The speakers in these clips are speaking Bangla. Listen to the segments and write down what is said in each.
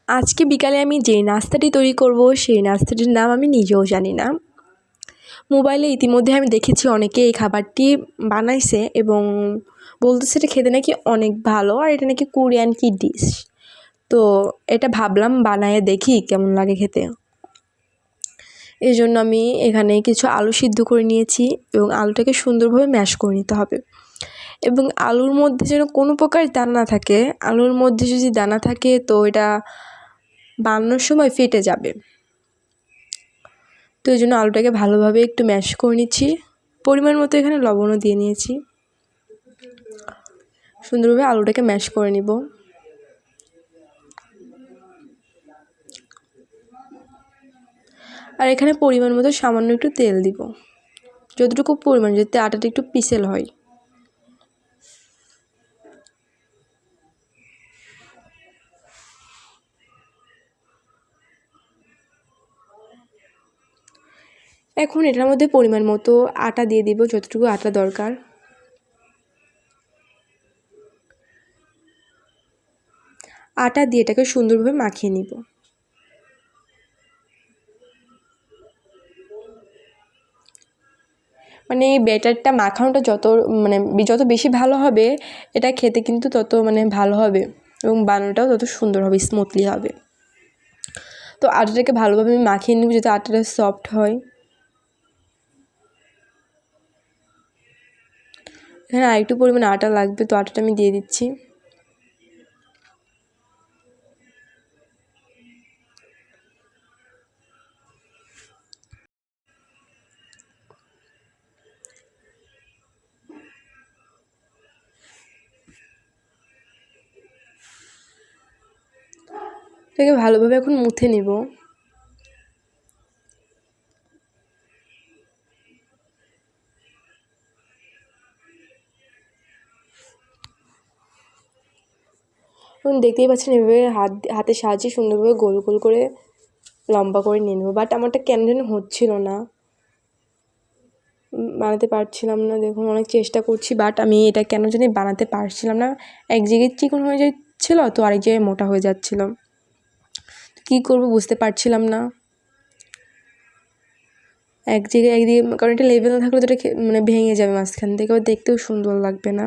আজকে বিকালে আমি যেই নাস্তাটি তৈরি করব সেই নাস্তাটির নাম আমি নিজেও জানি না। মোবাইলে ইতিমধ্যে আমি দেখেছি অনেকে এই খাবারটি বানাইছে এবং বলতেছে এটা খেতে নাকি অনেক ভালো, আর এটা নাকি কোরিয়ান কি ডিশ। তো এটা ভাবলাম বানায়ে দেখি কেমন লাগে খেতে। এই জন্য আমি এখানে কিছু আলু সিদ্ধ করে নিয়েছি এবং আলুটাকে সুন্দরভাবে ম্যাশ করে নিতে হবে। এবং আলুর মধ্যে যেন কোনো প্রকার দানা না থাকে। আলুর মধ্যে যদি দানা থাকে তো এটা বানানোর সময় ফেটে যাবে। তো এই জন্য আলুটাকে ভালোভাবে একটু ম্যাশ করে নিচ্ছি। পরিমাণ মতো এখানে লবণও দিয়ে নিয়েছি। সুন্দরভাবে আলুটাকে ম্যাশ করে নিব। আর এখানে পরিমাণ মতো সামান্য একটু তেল দিব, যতটুকু পরিমাণ, যাতে আটাটা একটু পিছল হয়। এখন এটার মধ্যে পরিমাণ মতো আটা দিয়ে দিব, যতটুকু আটা দরকার। আটা দিয়ে এটাকে সুন্দরভাবে মাখিয়ে নিব। মানে এই ব্যাটারটা মাখানোটা যত বেশি ভালো হবে, এটা খেতে কিন্তু তত ভালো হবে এবং বানানোটাও তত সুন্দর হবে, স্মুথলি হবে। তো আটাটাকে ভালোভাবে আমি মাখিয়ে নিব যাতে আটাটা সফট হয়। এখানে আরেকটু পরিমাণে আটা লাগবে, তো আটাটা আমি দিয়ে দিচ্ছি। এটাকে ভালোভাবে এখন মুথে নিব। এখন দেখতেই পাচ্ছেন এভাবে হাতের সাহায্যে সুন্দরভাবে গোল গোল করে লম্বা করে নিয়ে নেব। বাট আমারটা কেন যেন হচ্ছিল না, বানাতে পারছিলাম না। দেখুন অনেক চেষ্টা করছি, বাট আমি এটা কেন জানি বানাতে পারছিলাম না। এক জায়গায় চিকন হয়ে যাচ্ছিলো, তো আরেক জায়গায় মোটা হয়ে যাচ্ছিলো। কী করব বুঝতে পারছিলাম না। একদিকে কারণ এটা লেভেল না থাকলে তো এটা ভেঙে যাবে মাঝখান থেকে, দেখতেও সুন্দর লাগবে না।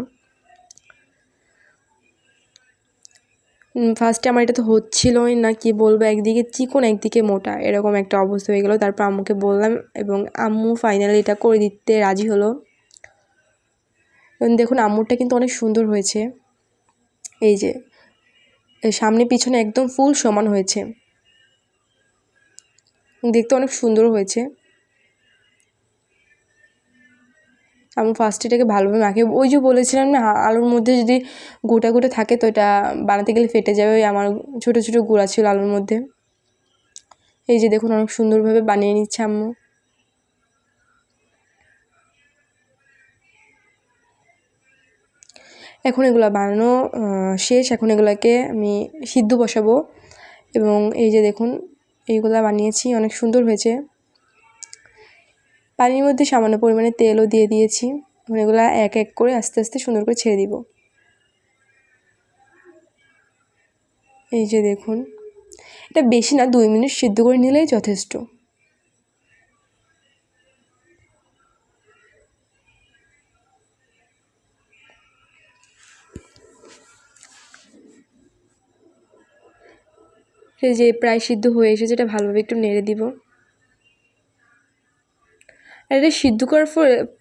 ফার্স্টে আমার এটা তো হচ্ছিলোই না, কি বলবো, একদিকে চিকন একদিকে মোটা, এরকম একটা অবস্থা হয়ে গেলো। তারপর আম্মুকে বললাম এবং আম্মু ফাইনালি এটা করে দিতে রাজি হলো। এবং দেখুন আম্মুরটা কিন্তু অনেক সুন্দর হয়েছে। এই যে সামনে পিছনে একদম ফুল সমান হয়েছে, দেখতে অনেক সুন্দর হয়েছে। আমি ফার্স্ট এটাকে ভালোভাবে মাখিয়ে, ওই যে বলেছিলাম না আলুর মধ্যে যদি গোটা গোটা থাকে তো এটা বানাতে গেলে ফেটে যাবে। ওই আমার ছোটো ছোটো গুঁড়া ছিল আলুর মধ্যে। এই যে দেখুন অনেক সুন্দরভাবে বানিয়ে নিচ্ছে আম্মু। এখন এগুলো বানানো শেষ। এখন এগুলোকে আমি সিদ্ধ বসাবো। এবং এই যে দেখুন এইগুলা বানিয়েছি, অনেক সুন্দর হয়েছে। পানির মধ্যে সামান্য পরিমাণে তেলও দিয়ে দিয়েছি। এখন এগুলা এক এক করে আস্তে আস্তে সুন্দর করে ছেড়ে দিব। এই যে দেখুন, এটা বেশি না, 2 মিনিট সিদ্ধ করে নিলেই যথেষ্ট। এই যে প্রায় সিদ্ধ হয়ে এসেছে, এটা ভালোভাবে একটু নেড়ে দিব। আর এটা সিদ্ধ করার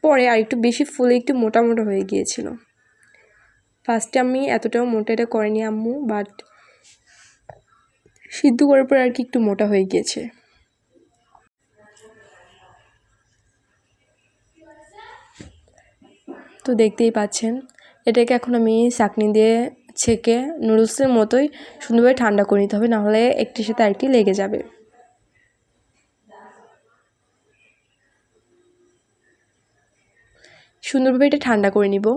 পরে আর একটু বেশি ফুলে একটু মোটা মোটা হয়ে গিয়েছিল। ফার্স্টে আমি এতটাও মোটা এটা করেনি আম্মু, বাট সিদ্ধ করার পর আর কি একটু মোটা হয়ে গিয়েছে। তো দেখতেই পাচ্ছেন, এটাকে এখন আমি ছাঁকনি দিয়ে ছেঁকে নুডলসের মতোই সুন্দরভাবে ঠান্ডা করে নিতে হবে, নাহলে একটির সাথে আরেকটি লেগে যাবে। সুন্দরভাবে এটা ঠান্ডা করে নিব।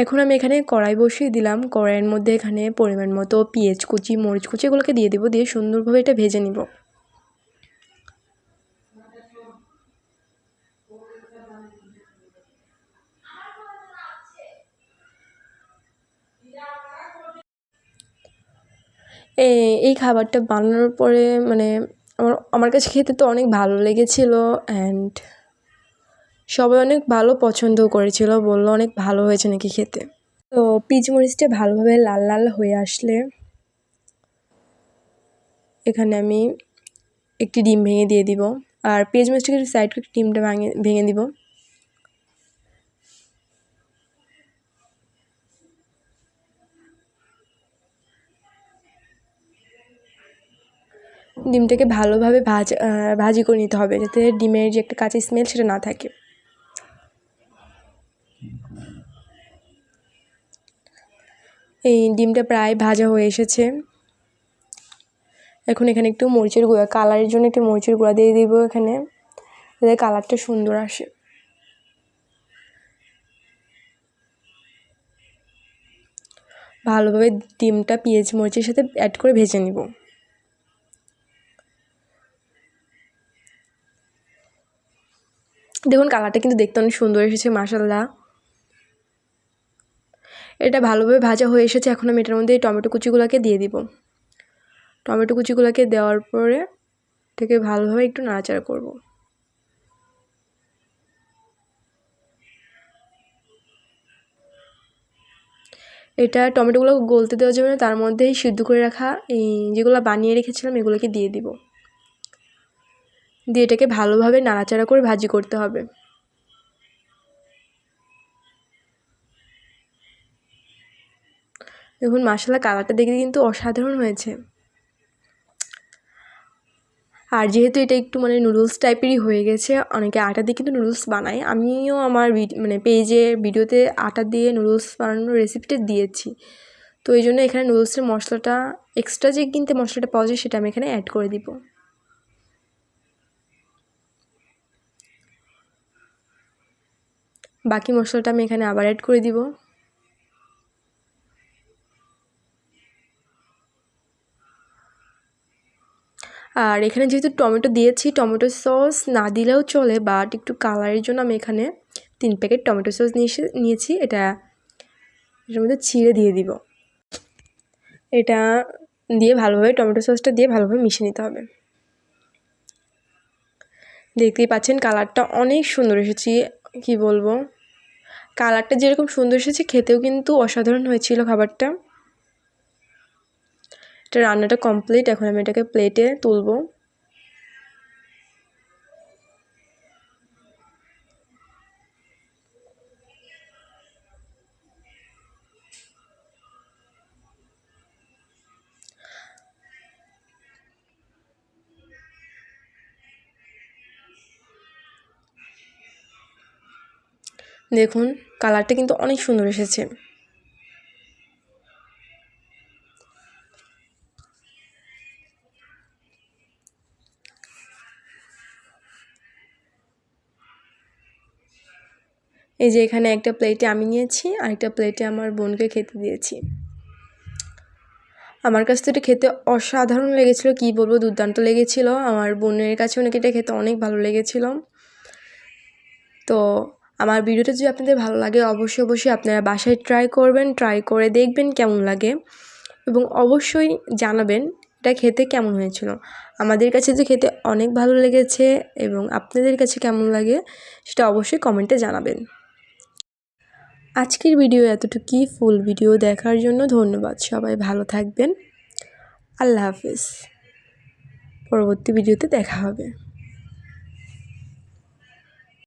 এখন আমি এখানে কড়াই বসিয়ে দিলাম। কড়াইয়ের মধ্যে এখানে পরিমাণ মতো পেঁয়াজ কুচি, মরিচ কুচি এগুলোকে দিয়ে দেবো, দিয়ে সুন্দরভাবে এটা ভেজে নিব। এই খাবারটা বানানোর পরে মানে আমার কাছে খেতে তো অনেক ভালো লেগেছিলো অ্যান্ড সবাই অনেক ভালো পছন্দও করেছিল, বললো অনেক ভালো হয়েছে নাকি খেতে। তো পিচ মরিচটা ভালোভাবে লাল লাল হয়ে আসলে এখানে আমি একটি ডিম ভেঙে দিয়ে দিব, আর পেঁয়াজ মরিচটাকে একটু সাইড করে ডিমটা ভেঙে দিব। ডিমটাকে ভালোভাবে ভাজি করে নিতে হবে, যাতে ডিমের যে একটা কাঁচা স্মেল সেটা না থাকে। এই ডিমটা প্রায় ভাজা হয়ে এসেছে। এখন এখানে একটু মরিচের গুঁড়া, কালারের জন্য একটু মরিচের গুঁড়া দিয়ে দিব এখানে, যাতে কালারটা সুন্দর আসে। ভালোভাবে ডিমটা পেঁয়াজ মরিচের সাথে অ্যাড করে ভেজে নিব। দেখুন কালারটা কিন্তু দেখতে অনেক সুন্দর এসেছে, মাশাআল্লাহ। এটা ভালোভাবে ভাজা হয়ে এসেছে। এখন আমি এটার মধ্যে টমেটো কুচিগুলোকে দিয়ে দিব। টমেটো কুচিগুলোকে দেওয়ার পরে এটাকে ভালোভাবে একটু নাড়াচাড়া করব। এটা টমেটোগুলো গলতে দেওয়া যাবে না, তার মধ্যেই সিদ্ধ করে রাখা এই যেগুলো বানিয়ে রেখেছিলাম এগুলোকে দিয়ে দিব। দিয়ে এটাকে ভালোভাবে নাড়াচাড়া করে ভাজি করতে হবে। দেখুন মাশাআল্লাহ, কালারটা দেখে কিন্তু অসাধারণ হয়েছে। আর যেহেতু এটা একটু মানে নুডলস টাইপেরই হয়ে গেছে, অনেকে আটা দিয়ে কিন্তু নুডলস বানায়, আমিও আমার মানে পেজে ভিডিওতে আটা দিয়ে নুডলস বানানোর রেসিপিটা দিয়েছি। তো এই জন্য এখানে নুডলসের মশলাটা এক্সট্রা যে কিনতে মশলাটা পাওয়া যায় সেটা আমি এখানে অ্যাড করে দিব। বাকি মশলাটা আমি এখানে আবার অ্যাড করে দিব। আর এখানে যেহেতু টমেটো দিয়েছি, টমেটো সস না দিলেও চলে, বাট একটু কালারের জন্য আমি এখানে 3 প্যাকেট টমেটো সস নিয়েছি। এটার মধ্যে ছিঁড়ে দিয়ে দিব। এটা দিয়ে ভালোভাবে টমেটো সসটা দিয়ে ভালোভাবে মিশিয়ে নিতে হবে। দেখতেই পাচ্ছেন কালারটা অনেক সুন্দর এসেছে, কি বলবো, কালারটা যেরকম সুন্দর এসেছে খেতেও কিন্তু অসাধারণ হয়েছিল খাবারটা। এটা রান্নাটা কমপ্লিট। এখন আমি এটাকে প্লেটে তুলবো। দেখুন কালারটা কিন্তু অনেক সুন্দর এসেছে। এই যে এখানে একটা প্লেটে আমি নিয়েছি, আরেকটা প্লেটে আমার বোনকে খেতে দিয়েছি। আমার কাছে তো এটা খেতে অসাধারণ লেগেছিলো, কি বলবো, দুর্দান্ত লেগেছিল। আমার বোনের কাছেও নাকি এটা খেতে অনেক ভালো লেগেছিল। তো আমার ভিডিওটা যদি আপনাদের ভালো লাগে অবশ্যই আপনারা বাসায় ট্রাই করবেন, ট্রাই করে দেখবেন কেমন লাগে, এবং অবশ্যই জানাবেন এটা খেতে কেমন হয়েছিল। আমাদের কাছে তো খেতে অনেক ভালো লেগেছে, এবং আপনাদের কাছে কেমন লাগে সেটা অবশ্যই কমেন্টে জানাবেন। আজকের ভিডিও এতটুকুই। ফুল ভিডিও দেখার জন্য ধন্যবাদ। সবাই ভালো থাকবেন। আল্লাহ হাফেজ। পরবর্তী ভিডিওতে দেখা হবে।